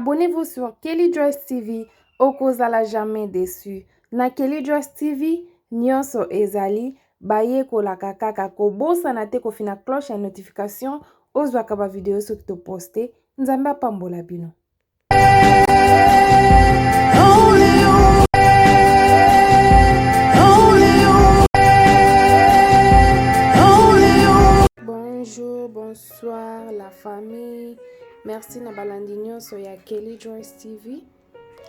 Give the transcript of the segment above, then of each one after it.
Abonnez-vous sur Kelly Joyce TV, okozala jamais déçu. Na Kelly Joyce TV, nyonso ezali, baye kolaka kaka kobosana te kofina cloche ya notification, ozwaka ba video soki to poste, nzambe apambola bino. Bonjour, bonsoir la famille. Merci na balandi nyonso ya Kelly Joyce TV.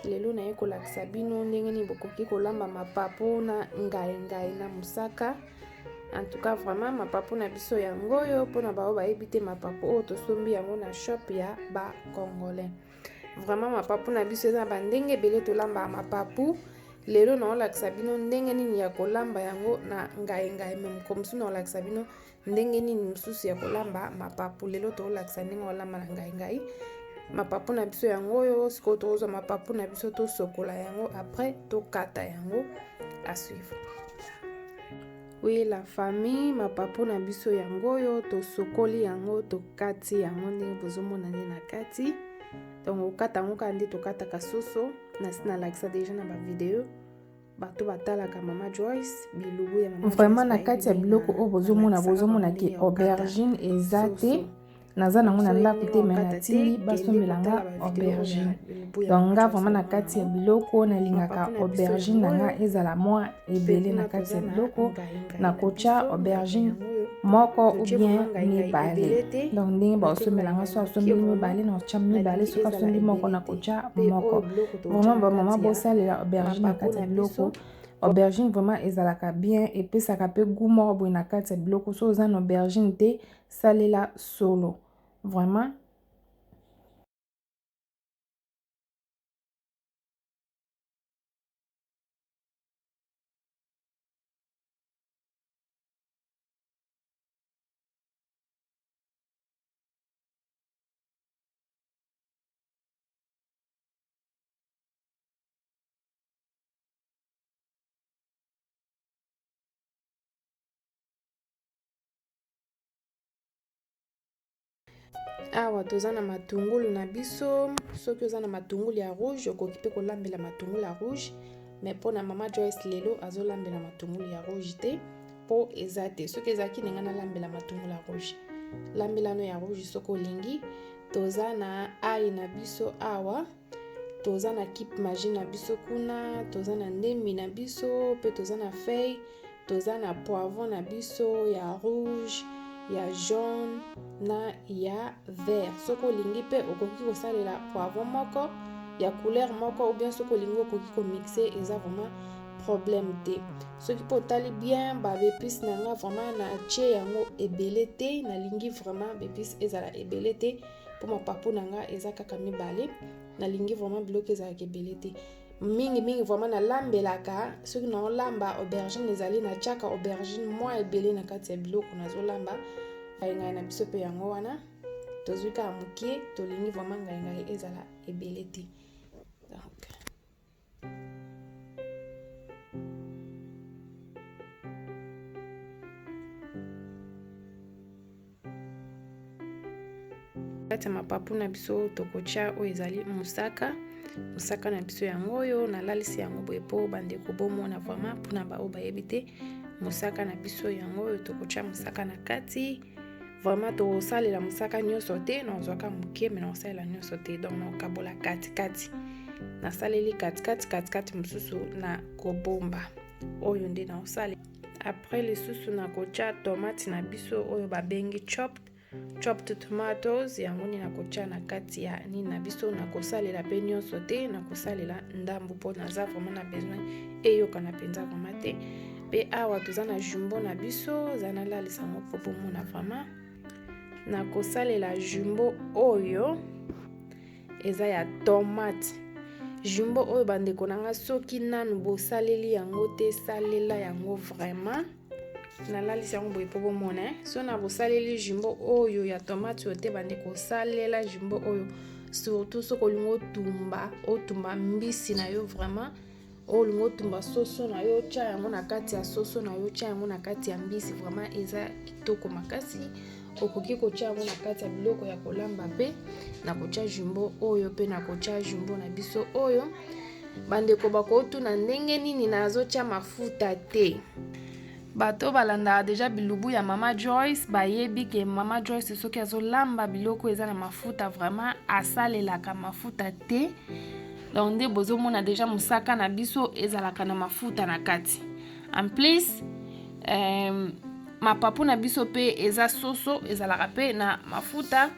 Lelo na ye kolakisa bino ndenge ni bokoki kolamba mapapu na ngai na musaka. En tout cas vraiment mapapu na biso yango oyo pona bao bayebi te mapapu oyo tosombi yango na shop ya ba congolais. Vraiment mapapu na biso eza bandenge ebele tolamba mapapu. Lelo na olakisa bino ndenge nini ya kolamba yango na ngai même comme si na olakisa bino ndenge nini mususu ya kolamba mapapu. Lelo to olakisa ndenge olamba na ngai mapapu na biso yango oyo siko tozo mapapu na biso to sokola yango après to kata yango à suivre. Oui la famille mapapu na biso yango oyo to sokoli yango to kati yango ndenge bozomona nde na kati. Donc okata yango kandi to kata kasuso na sina lakisa déjà na ba video bato batalaka Mama Joyce bilubu ya Mama Joyce. Vraiment na kati ya biloko o bozomona ki aubergine ezate naza nango na ndako te me na tindi basomelanga aubergine. Donc nga vraiment na kati ya biloko nalingaka aubergine nanga ezala mwa ebele na kati ya biloko na kocha aubergine moko ou bien mibale. Donc ndenge basomelanga so asombi mibale na kocha mibale so asombi moko na kocha moko. Vraiment ba mama bosalela aubergine na kati ya biloko. Aubergine vraiment ezalaka bien et puis ça kapé goût moko boye na kati ya biloko so oza na aubergine te salela solo. Vraiment awa toza na matungulu na biso soki oza na matungulu ya rouge okoki pe kolambela matungulu ya rouge mais pona Mama Joyce lelo azolambela matungulu ya rouge te po eza te soki ezaki ninga na lambela matungulu ya rouge lambelano ya rouge soko lingi. Toza na ai na biso awa toza na kip magie na biso kuna toza na ndembi na biso pe toza na feuille toza na poivron na biso ya rouge ya jaune na ya vert. Soko lingi pe okoki kosalela poivron moko ya couleur moko ou bien soko lingi okoki ko mixer eza vraiment problème te. Soki po tali bien ba épices nanga vraiment na tie yango ebele te na lingi vraiment épices ezala ebele te po mapapu nanga eza kaka mibale na lingi vraiment biloko ezala ebele te mingi vraiment na lambelaka soki na olamba aubergine ezali na tiaka aubergine moi ebele na kati ya biloko nazolamba ngai na biso pe yango wana tozwika ya mokie tolingi vraiment ngai ezala ebele te. Kati ya mapapu na biso tokocha oyo ezali musaka na biso yango oyo nalalisi yango boye po bandeko bomona vraiment mpona bao bayebi te musaka na biso yango oyo tokocha musaka na kati vraiment tokosalela musaka nyonso te nazwaka moke me nakosalela nyonso te donc nakokabola katikati nasaleli katikati mosusu na kobomba oyo nde nakosalela. Après lisusu nakocha tomate na biso oyo babengi chopped tomatoes yango ni nakocha na kati ya nini na biso nakosalela pe nyonso te nakosalela ndambu po naza vraiment na besoin eyokana penza vraiment te. Pe awa toza na jumbo na biso za nalalisa ngo po bomona vraiment nakosalela jumbo oyo eza ya tomate. Jumbo oyo bandeko nanga soki nanu bosaleli yango te salela yango vraiment nalalisi yango boye po bomona so na bosaleli jumbo oyo ya tomate oyo te bandeko salela jumbo oyo surtout soko lingo otumba mbisi na yo vraiment olingo otumba soso na yo tia yango na kati ya soso na yo tia yango na kati ya mbisi vraiment eza kitoko makasi okoki kotia yango na kati ya biloko ya kolamba pe na kotia jumbo oyo pe na kotia jumbo na biso oyo. Bandeko bakotuna ndenge nini nazotia mafuta te. Bato balandaka deja bilubu ya Mama Joyce bayebi ke Mama Joyce soki azolamba biloko eza na mafuta vraiment asalelaka mafuta te. Donc nde bozomona deja musaka na biso ezalaka na mafuta na kati. En plus mapapu na biso pe eza soso ezalaka pe na mafuta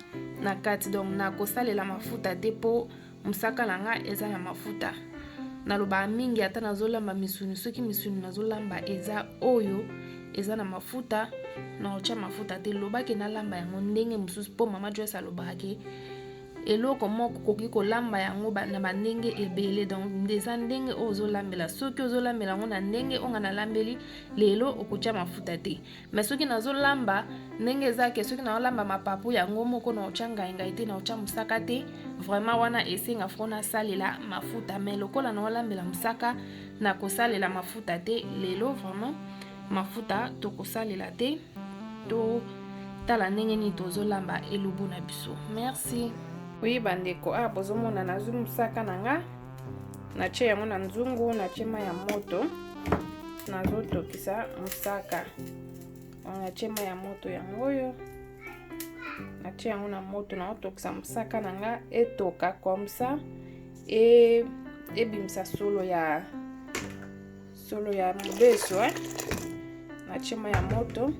na kati. Donc na kosalela mafuta te po musaka nanga eza na mafuta. Naloba mingi ata nazolamba misuni soki misuni nazolamba eza oyo eza na mafuta na ocha mafuta te lobaki na lamba yango ndenge mususu po Mama Joyce alobaka ke eloko moko koki kolamba yango na bandenge ebele. Donc ndeza ndenge ozolambela soki ozolambela yango na ndenge onga na lambeli lelo okotia mafuta te. Mais soki nazolamba ndenge ezake soki nazolamba mapapu yango moko na ocha ngai te na ocha musaka te vraiment wana esenga fona salela mafuta. Mais lokola na olambela musaka na kosalela mafuta te lelo vraiment mafuta to kosalela te to tala ndenge ni tozolamba elubu na biso. Merci. Oui bandeko bozomona nazwi musaka nanga natie yango na nzungu natie mai ya moto nazotokisa musaka. Natie mai ya moto yango oyo natie yango na moto naotokisa musaka nanga etoka comme ça ebimisa solo ya mobeso natie mai ya moto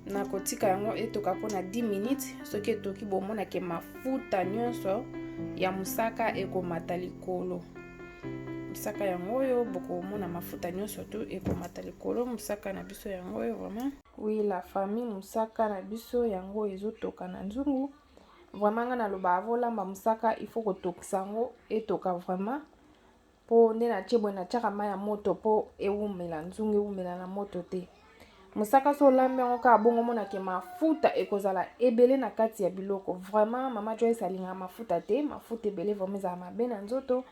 na kotika yango etoka pona 10 minutes. Soki etoki bomona ke mafuta nyonso ya musaka ekomata likolo. Musaka yango oyo bokomona mafuta nyonso to ekomata likolo musaka na biso yango oyo vraiment. Oui la famille musaka na biso yango ezotoka na nzungu. Vraiment nga naloba avolamba musaka il faut kotokisa yango etoka vraiment po nde natie boye natiaka mai ya moto po ewumela nzungu ewumela na moto te. Musaka so lambe yango ka bongo mona ke mafuta ekozala ebele na kati ya biloko. Vraiment Mama Joyce alinga mafuta te, mafuta ebele vraiment za mabe na nzoto.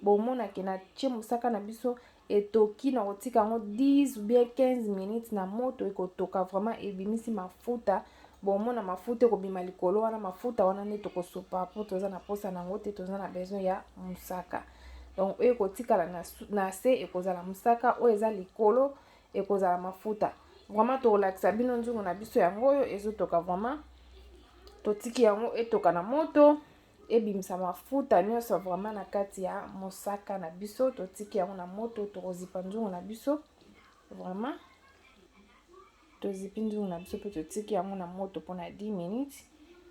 Bomona ke na tie musaka na biso etoki na kotika yango 10 ou bien 15 minutes na moto ekotoka vraiment ebimisi mafuta. Bomona mafuta ekobima likolo wana mafuta wana nde tokosopa po toza na posa nango te toza na besoin ya musaka. Donc oyo kotikala na se ekozala musaka oyo eza likolo ekozala mafuta. Vraiment to relaxa bino nzungu na biso yango oyo ezotoka vraiment totiki yango etoka na moto ebimisa mafuta nyonso vraiment na kati ya musaka na biso totiki yango na moto tokozipa nzungu na biso vraiment tozipi nzungu na biso pe totiki yango na moto pona 10 minutes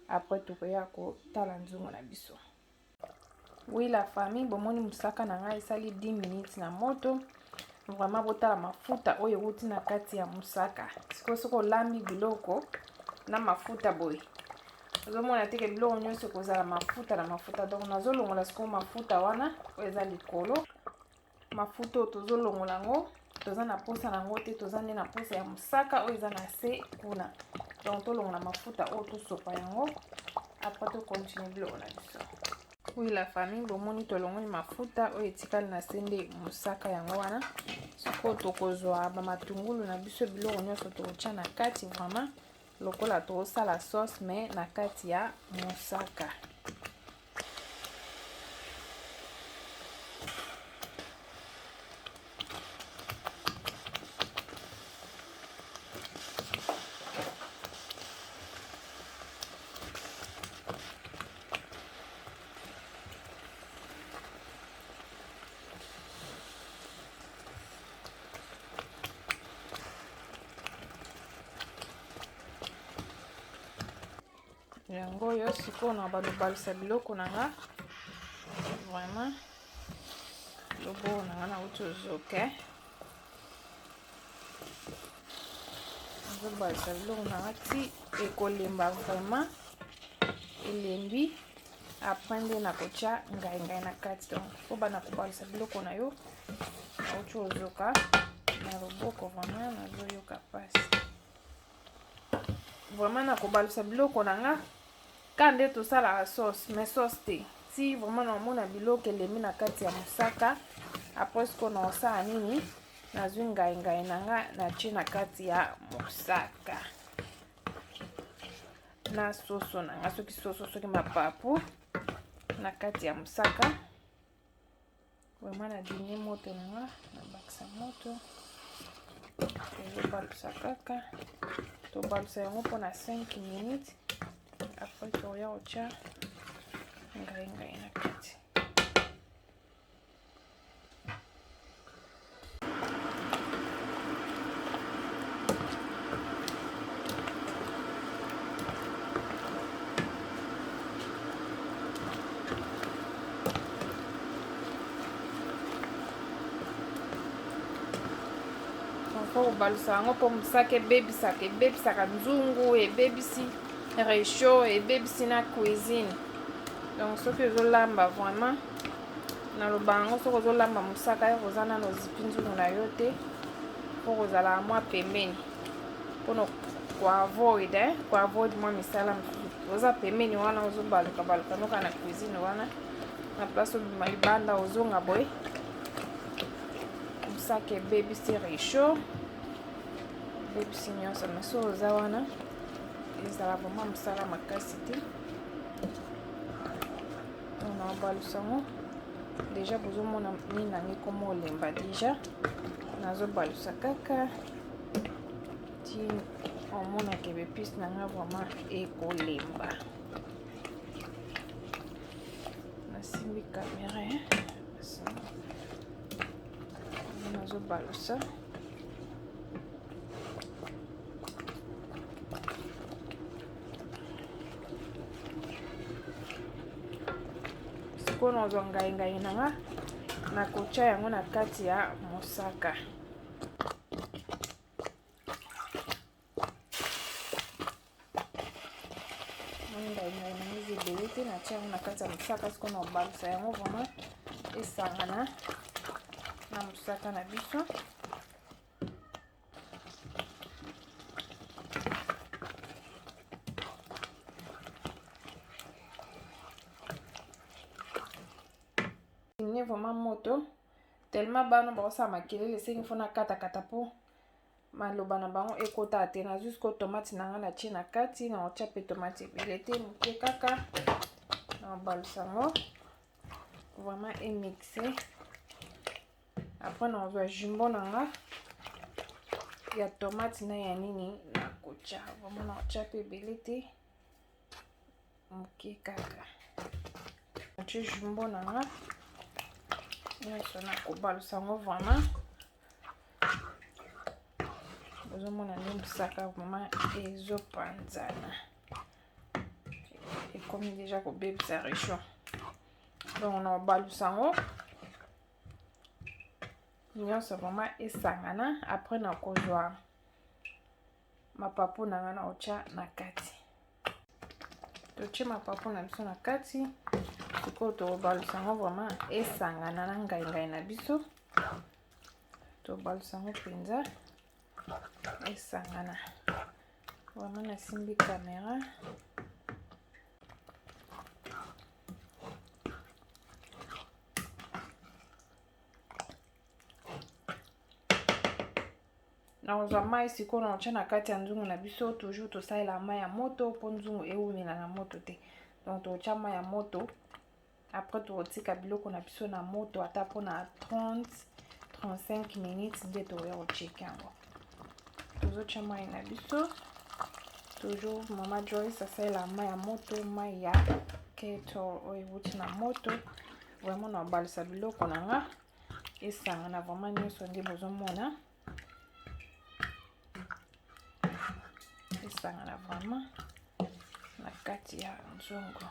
après tokoya kotala nzungu na biso. Oui la famille bomoni musaka na ngai esali 10 minutes na moto. Vraiment botala mafuta oyo wuti na kati ya musaka. Siko lambi biloko na mafuta boy. Ozomona teke biloko nyonso kozala mafuta na mafuta. Donc nazolongola siko mafuta wana oyo eza likolo. Mafuta tozolongola ngo toza na posa nango te toza nde na posa ya musaka oyo eza na se kuna. Donc tolongola mafuta oyo tosopa yango après to continue biloko na biso. Oui la famille bomoni tolongoli mafuta oyo etikali na sende musaka yango wana. Siko tokozwa ba matungulu na biso biloko nyonso tokotia na kati vraiment lokola tokosala sauce mais na kati ya musaka. Yango yo siko na balobalisa biloko nanga vraiment lobo nanga na utozoke zobalisa biloko nanga ti ekolemba vraiment elembi après nde na kotia ngai na kati. Donc po bana kobalisa biloko na yo na utozoka na loboko vraiment nazoyoka pasi vraiment na kobalisa biloko nanga kande tosala sauce mais sauce te si vraiment na mona biloko elembi na kati ya musaka après siko na osala nini nazwi ngai nanga na tie na kati ya musaka. na soso nanga soki soso soki mapapu na kati ya mosaka. Vraiment na diminuer moto nanga na bakisa moto. Tozobalusa kaka tobalusa yango mpona 5 minutes. Après toya kotia ngai na kati. Faut balusa yango po mosaka ebebisaka nzungu, ebebisi réchaud, ebebisi na cuisine. Donc soki ozolamba vraiment naloba yango soki ozolamba mosaka koza nano zipi nzungu na yo te, po kozala mwa pembeni mpona koavoid mwa misala mosusu. Oza pembeni wana ozobaluka noka na cuisine wana na place obima libanda ozonga boye mosaka ebebisi réchaud, ebebisi nyonso. Mais so oza wana ezala vraiment mosala makasi te. On balusa yango déjà bozomona nini nangi koma olemba déjà nazobalusa kaka ti omonaka bepisi nanga vraiment ekolemba. Nasimbi kamera nazobalusa sikoyo nazwa ngai nanga nakotia yango na kati ya mosaka. Ngai nanga ezebele te natia yango na kati ya mosaka sikoyo nabalusa yango vraiment esangana na mosaka na biso. Vraiment moto tellement bano bakosala makelele esengi fona katakata po maloba na bango ekota te. Na jusqu'au tomate nanga natie na kati na otia pe tomate ebele te moke kaka na balusa yango vraiment emixé. Après na ozwa jumbo nanga ya tomate na ya nini na kotia vraiment na otia pe ebele te moke kaka natie jumbo nanga nyonso na kobalusa yango vraiment. Ozomona nde mosaka vraiment ezopanzana ekomi déjà kobebisa réchaud. Donc na obalusa yango nyonso vraiment esangana. Après na kozwa mapapu nanga na otia na kati totie mapapu na biso na kati sikoyo tobalusa yango vraiment esangana na ngai na biso. Tobalusa yango mpenza esangana vraiment. Nasimbi kamera na ozwa mai sikoyo na otia na kati ya nzungu na biso. Toujours tosalela mai ya moto po nzungu eumela na moto te. Donc totia mai ya moto après tokotika biloko na biso na moto ata mpona 30-35 minutes nde toya kocheka yango. Tozotia mai na biso toujours mama Joyce asalela mai ya moto, mai ya kettle oyo ewuti na moto. Vraiment na obalusa biloko nanga esangana vraiment nyonso nde bozomona esangana vraiment na kati ya nzungu.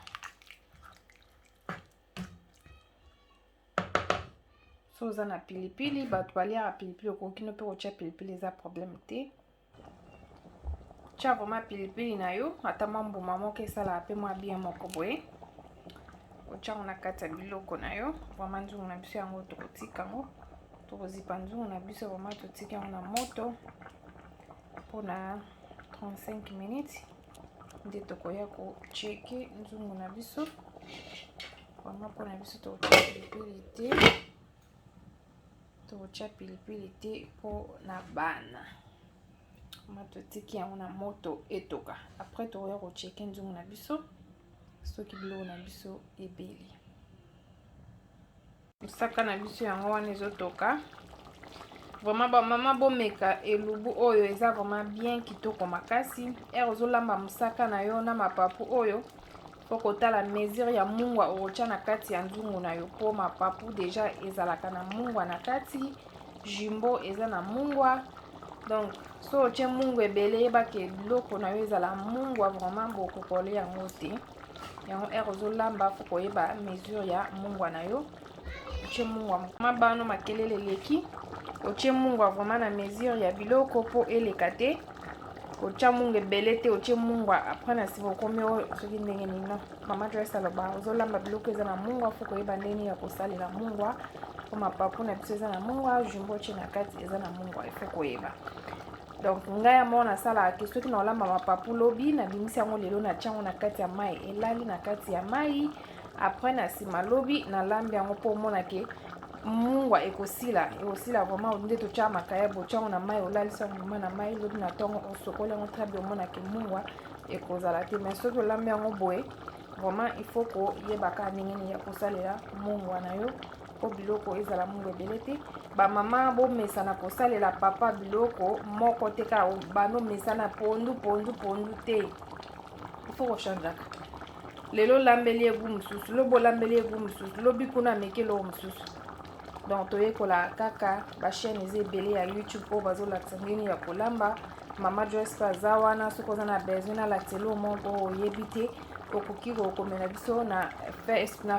So oza na pilipili bato baliaka pilipili okoki no mpe kotia pilipili eza problème te. Tia vraiment pilipili na yo ata mwa mbuma moko esalaka mpe mwa bien moko boye otia yango na kati ya biloko na yo. Vraiment nzungu na biso yango tokotika yango tokozipa nzungu na biso vraiment totika yango na moto mpona 35 minutes nde tokoya kocheke nzungu na biso. Vraiment mpona biso tokotia pilipili te, tokotia pilipili te mpo na bana. matotiki yango na moto etoka. Après toya kocheke nzungu na biso soki biloko na biso ebeli. Mosaka na biso yango wana ezotoka. Vraiment ba mama bomeka elubu oyo eza vraiment bien kitoko makasi. Ozolamba mosaka na yo na mapapu oyo poko tala mesure ya mungwa ocha na kati ya nzungu na yo po mapapu deja ezalaka na mungwa na kati, jumbo eza na mungwa. Donc so oche mungwa ebele yeba ke biloko na yo ezala mungwa vraiment boko kole yango te. Yango ozolamba poko yeba mesure ya mungwa na yo. Oche mungwa mabano makelele leki. Oche mungwa vraiment na mesure ya biloko po eleka te. Ocha mungwa ebele te, oche mungwa après na sibo komi o soki ndenge nino. Mama Joyce aloba ozolamba biloko eza na mungwa poko yeba ndenge ya kosalela mungwa. Po mapapu na biso eza na mungwa, jumbo oche na kati eza na mungwa ifo koyeba. Donc ngai mona sala ke soki na olamba mapapu lobi na bimisi yango lelo na tiango na kati ya mai elali na kati ya mai. Après na sima lobi na lambi yango po mona ke mungwa ekosila vraiment nde tocha makaya bochango na mai olali sa mama na mai lobi na tongo osokola yango très bien mona ke mungwa ekozala te. Mais soki olambi yango boye vraiment il faut ko yebaka ndenge ya kosalela mungwa na yo po biloko ezala mungwa ebele te. Ba mama bo mesana kosalela papa biloko moko te ka bano mesana pondu te. Il faut changer. Lelo lambeli egu mususu, lobo lambeli egu mususu, lobi kuna mekelo mususu. Donc toye kola kaka ba chaîne ezebele ya YouTube po bazolakisa ndeni ya kolamba. Mama Joyce paza wana soko za na besoin na laktelo moko oyebi te okoki kokomela biso na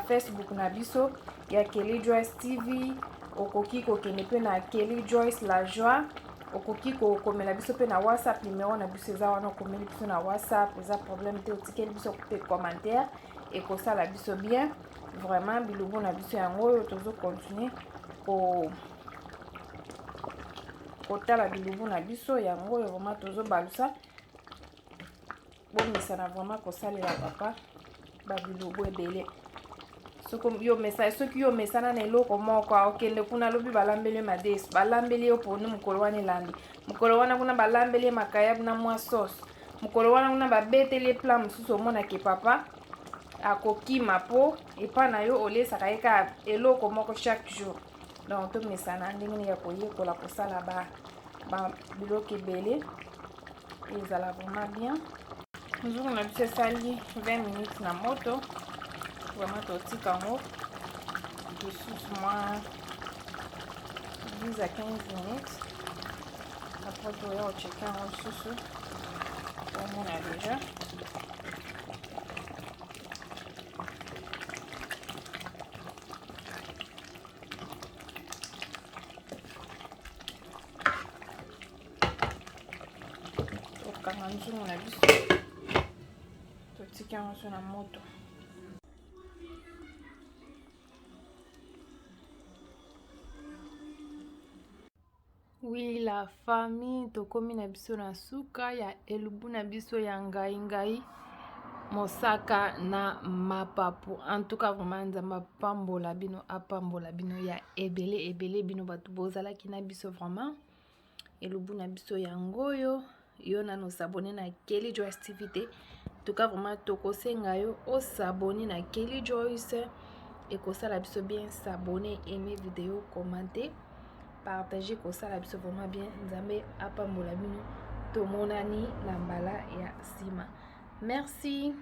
Facebook na biso ya Kelly Joyce TV. Okoki kokende pe na Kelly Joyce la joie. Okoki kokomela biso pe na WhatsApp numéro na biso eza wana okomeli biso na WhatsApp eza problème te otikeli biso pe commentaire ekosala biso bien. Vraiment bilubu na biso yango oyo tozo continuer kotala bilubu na biso yango oyo vraiment tozo balusa bomisana vraiment kosalela papa ba bilubu ebele. Soki yo mesana na eloko moko okende kuna lobi balambeli madesi balambeli yo pondu mukolo wana elambi mukolo wana kuna balambeli makaya na mwa sauce mukolo wana kuna babeteli plat mosusu omona ke papa akokima po epa na yo olesaka ye ka eloko moko chaque jour. Donc tomesana ndenge ya koyekola kosala ba biloko ebele ezala vraiment bien. Nzungu na biso esali 20 minutes na moto. Vraiment totika yango lisusu mwa 10 à 15 minutes. Après toya kocheka yango lisusu omona deja tokanga nzungu na biso totika yango so na moto. Oui, la famille tokomi na biso na suka ya elubu na biso ya ngai mosaka na mapapu. En tout cas vraiment nzamba apambola bino ya ebele bino batu bozalaki na biso vraiment elubu na biso yango yo nano s'abonner na Kelly Joyce TV te. En tout cas vraiment tokosenga yo o s'abonner na Kelly Joyce ekosala biso bien s'abonner, aimer vidéo, commenter, partager kosala biso vraiment bien. Nzambe apambola bino tomonani na mbala ya sima. Merci.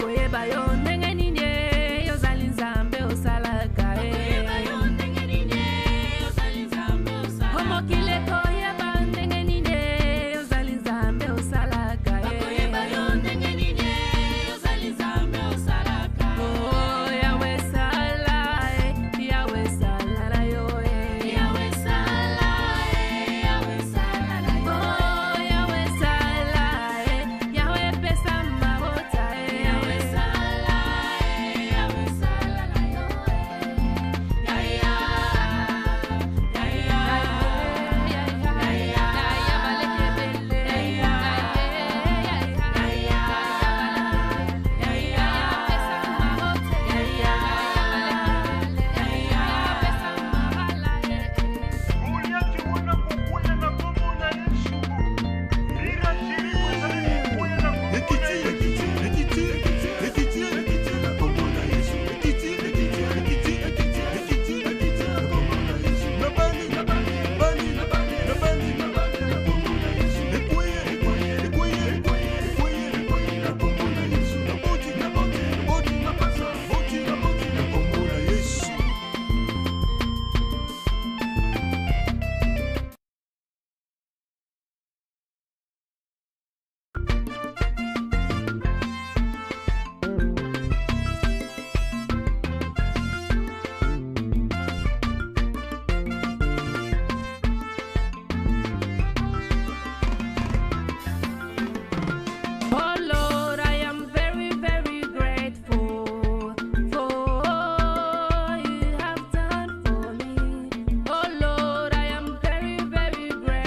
koyeba yo ndenge